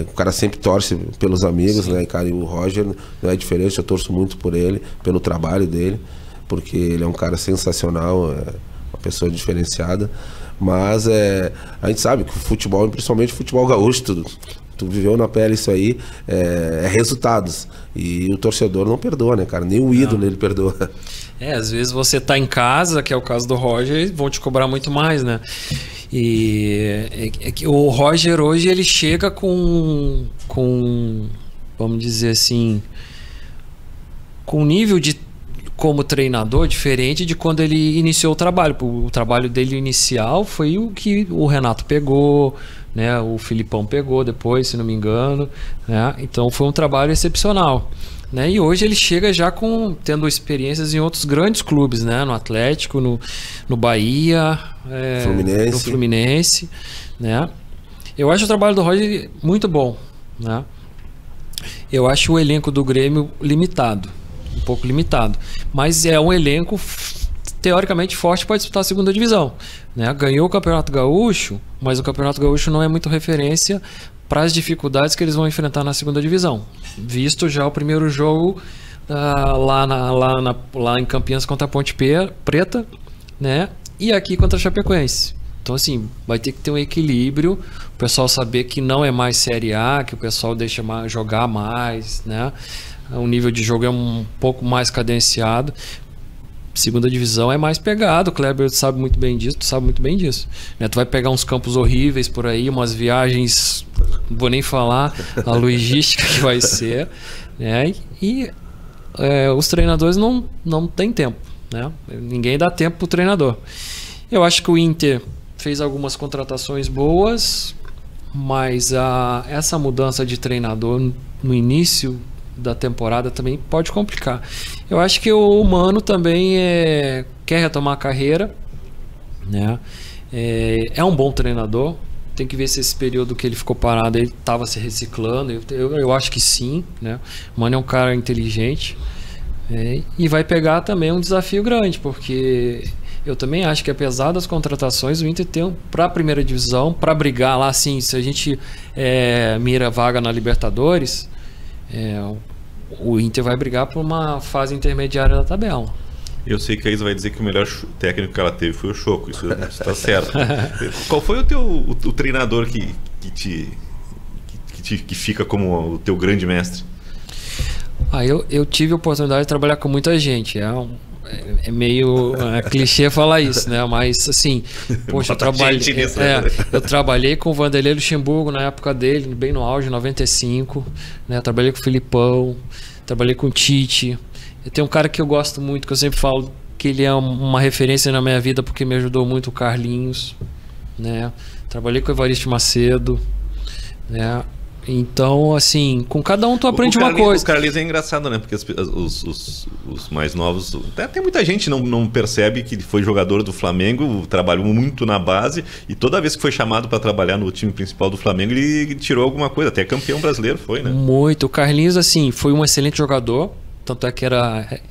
O cara sempre torce pelos amigos, né? Cara, e o Roger não é diferente, eu torço muito por ele, pelo trabalho dele, porque ele é um cara sensacional, uma pessoa diferenciada. Mas a gente sabe que o futebol, principalmente o futebol gaúcho, tu viveu na pele isso aí, é resultados. E o torcedor não perdoa, né, cara? Nem o ídolo ele perdoa. Às vezes você tá em casa, que é o caso do Roger, e vão te cobrar muito mais, né? E é que o Roger hoje ele chega com vamos dizer assim, com um nível de como treinador diferente de quando ele iniciou o trabalho. O trabalho dele inicial foi o que o Renato pegou, né? O Filipão pegou depois, se não me engano, né? Então foi um trabalho excepcional, né? E hoje ele chega já tendo experiências em outros grandes clubes, né? No Atlético, no Bahia, no Fluminense, né? Eu acho o trabalho do Roger muito bom, né? Eu acho o elenco do Grêmio limitado, um pouco limitado, mas é um elenco teoricamente forte para disputar a segunda divisão, né? Ganhou o Campeonato Gaúcho, mas o Campeonato Gaúcho não é muito referência para as dificuldades que eles vão enfrentar na segunda divisão, visto já o primeiro jogo lá em Campinas contra a Ponte Preta, né? E aqui contra a Chapecoense. Então, assim, vai ter que ter um equilíbrio, o pessoal saber que não é mais Série A, que o pessoal deixa jogar mais, né? O nível de jogo é um pouco mais cadenciado. Segunda divisão é mais pegado, o Kleber sabe muito bem disso, tu sabe muito bem disso, né? Tu vai pegar uns campos horríveis por aí, umas viagens, não vou nem falar a logística que vai ser, né? E os treinadores não tem tempo, né? Ninguém dá tempo pro treinador. Eu acho que o Inter fez algumas contratações boas, mas essa mudança de treinador no início da temporada também pode complicar. Eu acho que o Mano também quer retomar a carreira, né? É um bom treinador. Tem que ver se esse período que ele ficou parado ele estava se reciclando. Eu acho que sim, né? O Mano é um cara inteligente, e vai pegar também um desafio grande, porque eu também acho que apesar das contratações, o Inter tem para a primeira divisão, para brigar lá, assim, se a gente mira vaga na Libertadores, o Inter vai brigar por uma fase intermediária da tabela. Eu sei que a Isa vai dizer que o melhor técnico que ela teve foi o Choco, isso está certo. Qual foi o treinador que fica como o teu grande mestre? Eu tive a oportunidade de trabalhar com muita gente. É meio clichê falar isso, né? Mas assim, poxa, eu trabalhei com o Vanderlei Luxemburgo na época dele, bem no auge, 95, né? Trabalhei com o Filipão, trabalhei com o Tite. Eu tenho um cara que eu gosto muito, que eu sempre falo que ele é uma referência na minha vida porque me ajudou muito, o Carlinhos, né? Trabalhei com o Evaristo Macedo, né? Então, assim, com cada um tu aprende uma coisa. O Carlinhos é engraçado, né? Porque os mais novos... Até muita gente não percebe que ele foi jogador do Flamengo, trabalhou muito na base, e toda vez que foi chamado para trabalhar no time principal do Flamengo, ele tirou alguma coisa. Até campeão brasileiro foi, né? Muito. O Carlinhos, assim, foi um excelente jogador. Tanto é que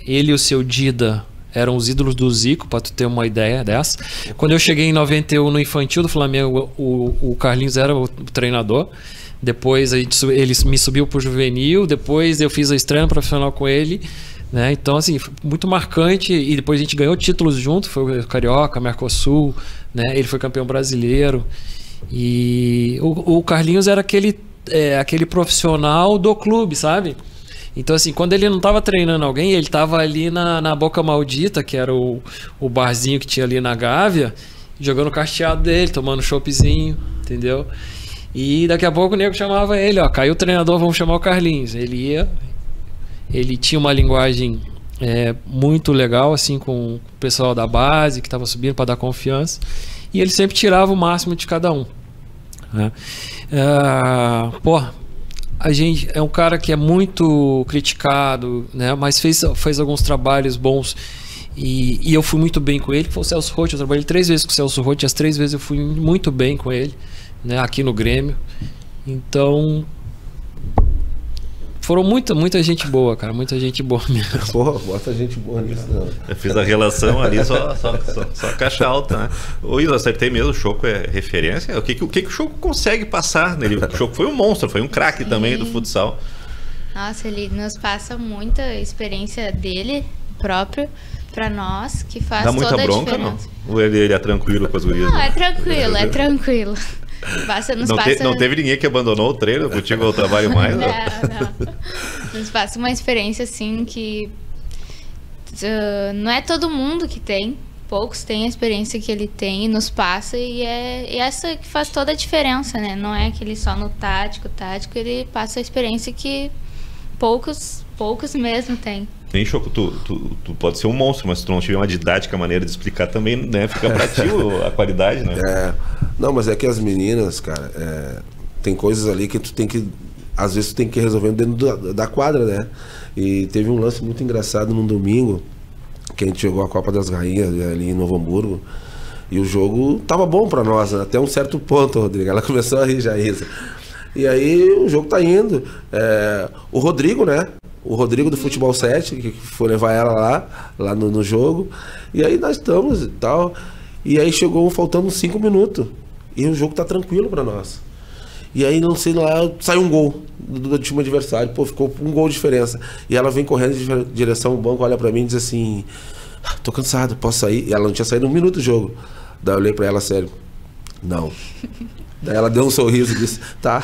ele e o seu Dida eram os ídolos do Zico, para tu ter uma ideia dessa. Quando eu cheguei em 91 no infantil do Flamengo, o Carlinhos era o treinador. Depois ele me subiu pro juvenil, depois eu fiz a estreia profissional com ele, né? Então, assim, muito marcante. E depois a gente ganhou títulos junto, foi o Carioca, Mercosul, né? Ele foi campeão brasileiro. E o Carlinhos era aquele profissional do clube, sabe? Então, assim, quando ele não estava treinando alguém, ele estava ali na Boca Maldita, que era o barzinho que tinha ali na Gávea, jogando o carteado dele, tomando choppzinho, entendeu? E daqui a pouco o nego chamava ele, caiu o treinador, vamos chamar o Carlinhos. Ele tinha uma linguagem muito legal, assim, com o pessoal da base, que estava subindo para dar confiança, e ele sempre tirava o máximo de cada um, né? A gente é um cara que é muito criticado, né? Mas fez alguns trabalhos bons, e eu fui muito bem com ele, que foi o Celso Roth. Eu trabalhei 3 vezes com o Celso Roth, as 3 vezes eu fui muito bem com ele, né, aqui no Grêmio. Então foram muita gente boa, cara, muita gente boa mesmo. Porra, bota gente boa nisso, não. Eu fiz a relação ali, só caixa alta, né? Eu acertei mesmo, o Choco é referência. O que o Choco consegue passar nele? O Choco foi um monstro, foi um craque também do futsal. Nossa, ele nos passa muita experiência dele próprio pra nós, que faz toda a diferença. Dá muita bronca, não? Ou ele é tranquilo com as gurias? Não, é tranquilo. Não teve ninguém que abandonou o treino contigo ao trabalho mais? Não. Nos passa uma experiência assim que não é todo mundo que tem, poucos têm a experiência que ele tem e nos passa, e é essa que faz toda a diferença, né? Não é aquele só no tático, ele passa a experiência que poucos mesmo têm. Nem Choco, tu pode ser um monstro, mas se tu não tiver uma didática, maneira de explicar também, né? Fica pra ti a qualidade, né? Não, mas é que as meninas, cara, tem coisas ali que tu tem que, às vezes tu tem que resolver dentro da quadra, né? E teve um lance muito engraçado num domingo, que a gente jogou a Copa das Rainhas ali em Novo Hamburgo, e o jogo tava bom pra nós, né? Até um certo ponto, Rodrigo. Ela começou a rir já, Isa. E aí o jogo tá indo. O Rodrigo, né? O Rodrigo do Futebol 7, que foi levar ela lá no jogo. E aí nós estamos e tal. E aí chegou faltando 5 minutos. E o jogo tá tranquilo pra nós. E aí, não sei lá, saiu um gol do time adversário. Pô, ficou um gol de diferença. E ela vem correndo em direção ao banco, olha pra mim e diz assim: tô cansado, posso sair? E ela não tinha saído 1 minuto do jogo. Daí eu olhei pra ela, sério: não. Daí ela deu um sorriso e disse: tá.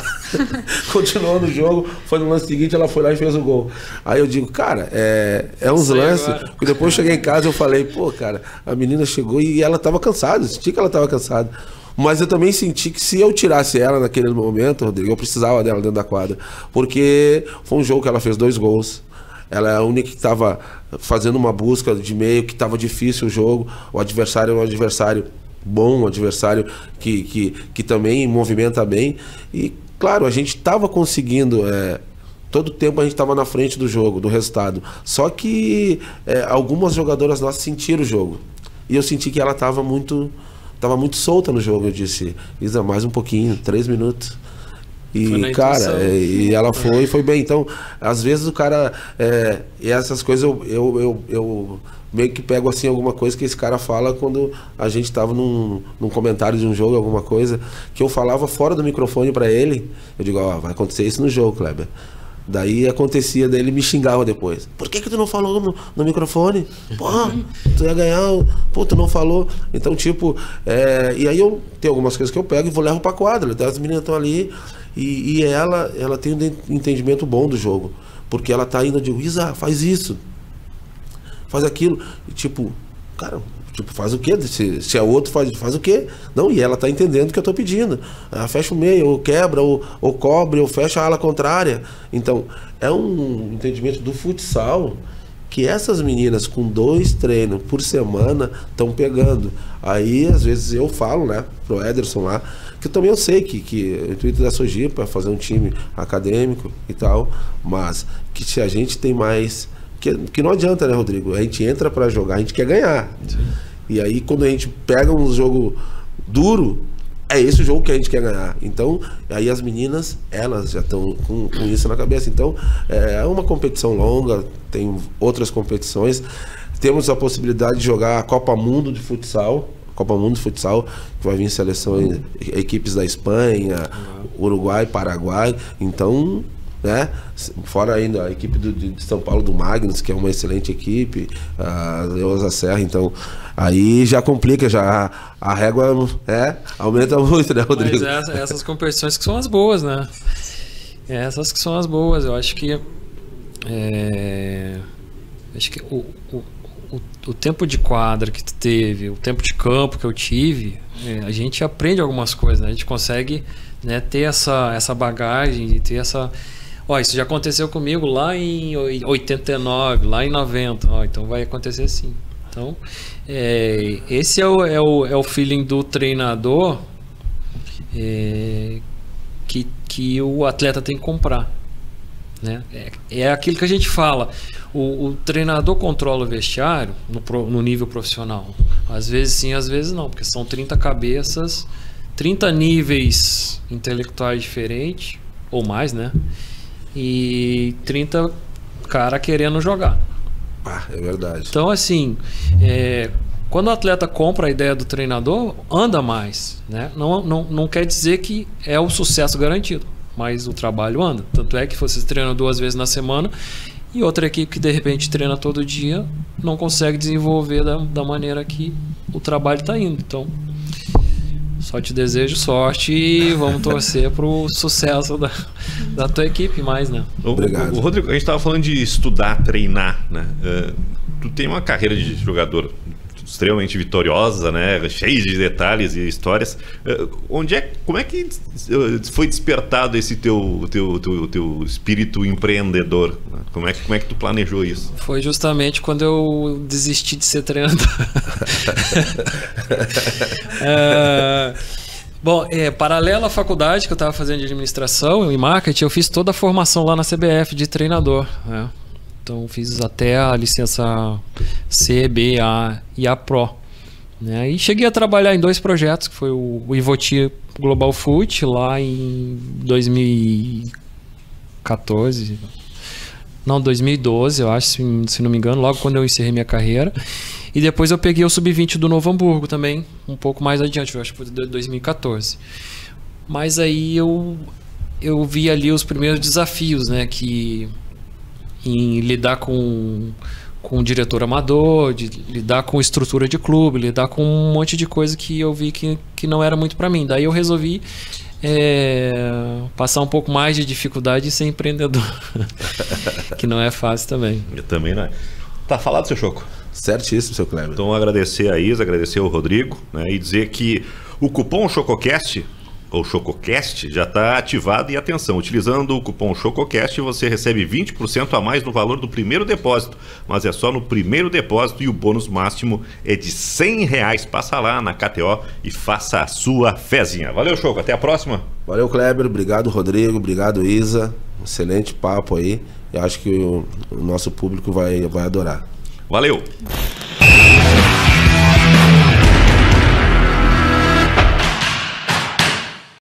Continuou no jogo. Foi no lance seguinte, ela foi lá e fez o gol. Aí eu digo: cara, é uns lances. E depois eu cheguei em casa e eu falei: pô, cara, a menina chegou e ela tava cansada. Eu senti que ela tava cansada. Mas eu também senti que se eu tirasse ela naquele momento, Rodrigo, eu precisava dela dentro da quadra. Porque foi um jogo que ela fez 2 gols. Ela é a única que estava fazendo uma busca de meio, que estava difícil o jogo. O adversário é um adversário bom, um adversário que também movimenta bem. E, claro, a gente estava conseguindo... todo tempo a gente estava na frente do jogo, do resultado. Só que algumas jogadoras nossas sentiram o jogo. E eu senti que ela estava muito solta no jogo. Eu disse: Isa, mais um pouquinho, 3 minutos. E, cara, e ela foi bem. Então, às vezes o cara... e essas coisas eu meio que pego assim alguma coisa que esse cara fala quando a gente tava num comentário de um jogo, alguma coisa, que eu falava fora do microfone pra ele. Eu digo: ó, vai acontecer isso no jogo, Kleber. Daí acontecia, daí ele me xingava depois: por que tu não falou no microfone? Porra, tu ia ganhar, pô, tu não falou. Então, tipo, e aí eu tenho algumas coisas que eu pego e levo pra quadra. Então, as meninas estão ali e ela tem um entendimento bom do jogo. Porque ela tá indo, eu digo: Isa, faz isso, faz aquilo. E tipo, cara... Tipo, faz o quê? Se é outro, faz o quê? Não, e ela tá entendendo o que eu tô pedindo. Fecha o meio, ou quebra, ou cobre, ou fecha a ala contrária. Então, é um entendimento do futsal que essas meninas com 2 treinos por semana estão pegando. Aí, às vezes, eu falo, né, pro Ederson lá, que também eu sei que o intuito da Sojipa é fazer um time acadêmico e tal, mas que se a gente tem mais... Que não adianta, né, Rodrigo? A gente entra pra jogar, a gente quer ganhar. Sim. E aí, quando a gente pega um jogo duro, é esse o jogo que a gente quer ganhar. Então, aí as meninas, elas já estão com isso na cabeça. Então, é uma competição longa, tem outras competições. Temos a possibilidade de jogar a Copa Mundo de Futsal. Copa Mundo de Futsal, que vai vir seleções, equipes da Espanha, Uruguai, Paraguai. Então... né? Fora ainda a equipe de São Paulo do Magnus, que é uma excelente equipe, a Leosa Serra. Então aí já complica, já a régua aumenta muito, né, Rodrigo? Mas essas competições que são as boas, né? Essas que são as boas. Eu acho que o tempo de quadra que tu teve, o tempo de campo que eu tive, a gente aprende algumas coisas, né? A gente consegue, né, ter essa bagagem e ter essa... Ó, isso já aconteceu comigo lá em 89, lá em 90. Ó, então vai acontecer assim. Então, esse é o feeling do treinador que o atleta tem que comprar. Né? É aquilo que a gente fala. O treinador controla o vestiário no nível profissional. Às vezes sim, às vezes não. Porque são 30 cabeças, 30 níveis intelectuais diferentes, ou mais, né? E 30 cara querendo jogar. É verdade. Então, assim, quando o atleta compra a ideia do treinador, anda mais, né? Não quer dizer que é o sucesso garantido, mas o trabalho anda. Tanto é que você treina 2 vezes na semana e outra equipe que de repente treina todo dia não consegue desenvolver da maneira que o trabalho está indo. Então, só te desejo sorte e vamos torcer pro sucesso da tua equipe mais, né? Obrigado. O Rodrigo, a gente estava falando de estudar, treinar, né? Tu tem uma carreira de jogador, extremamente vitoriosa, né? Cheia de detalhes e histórias. Como é que foi despertado esse teu espírito empreendedor? Como é que tu planejou isso? Foi justamente quando eu desisti de ser treinador. Bom, paralelo à faculdade que eu estava fazendo de administração e marketing, eu fiz toda a formação lá na CBF de treinador, né? Então fiz até a licença C, B, A e A Pro, né? E cheguei a trabalhar em 2 projetos, que foi o Ivoti Global Foot lá em 2014, não, 2012, eu acho, se não me engano, logo quando eu encerrei minha carreira. E depois eu peguei o Sub-20 do Novo Hamburgo também, um pouco mais adiante, eu acho que foi de 2014. Mas aí eu vi ali os primeiros desafios, né, em lidar com um diretor amador, de lidar com estrutura de clube, lidar com um monte de coisa que eu vi que não era muito para mim. Daí eu resolvi passar um pouco mais de dificuldade e ser empreendedor, que não é fácil também. Eu também não é. Tá falado, seu Choco? Certíssimo, seu Kleber. Então agradecer a Isa, agradecer ao Rodrigo, né, e dizer que o cupom CHOCOCAST, ou CHOCOCAST, já está ativado. E atenção, utilizando o cupom CHOCOCAST você recebe 20% a mais no valor do primeiro depósito, mas é só no primeiro depósito e o bônus máximo é de R$100. Passa lá na KTO e faça a sua fezinha. Valeu, Choco, até a próxima. Valeu, Kleber, obrigado, Rodrigo, obrigado, Isa, excelente papo aí, eu acho que o nosso público vai adorar. Valeu!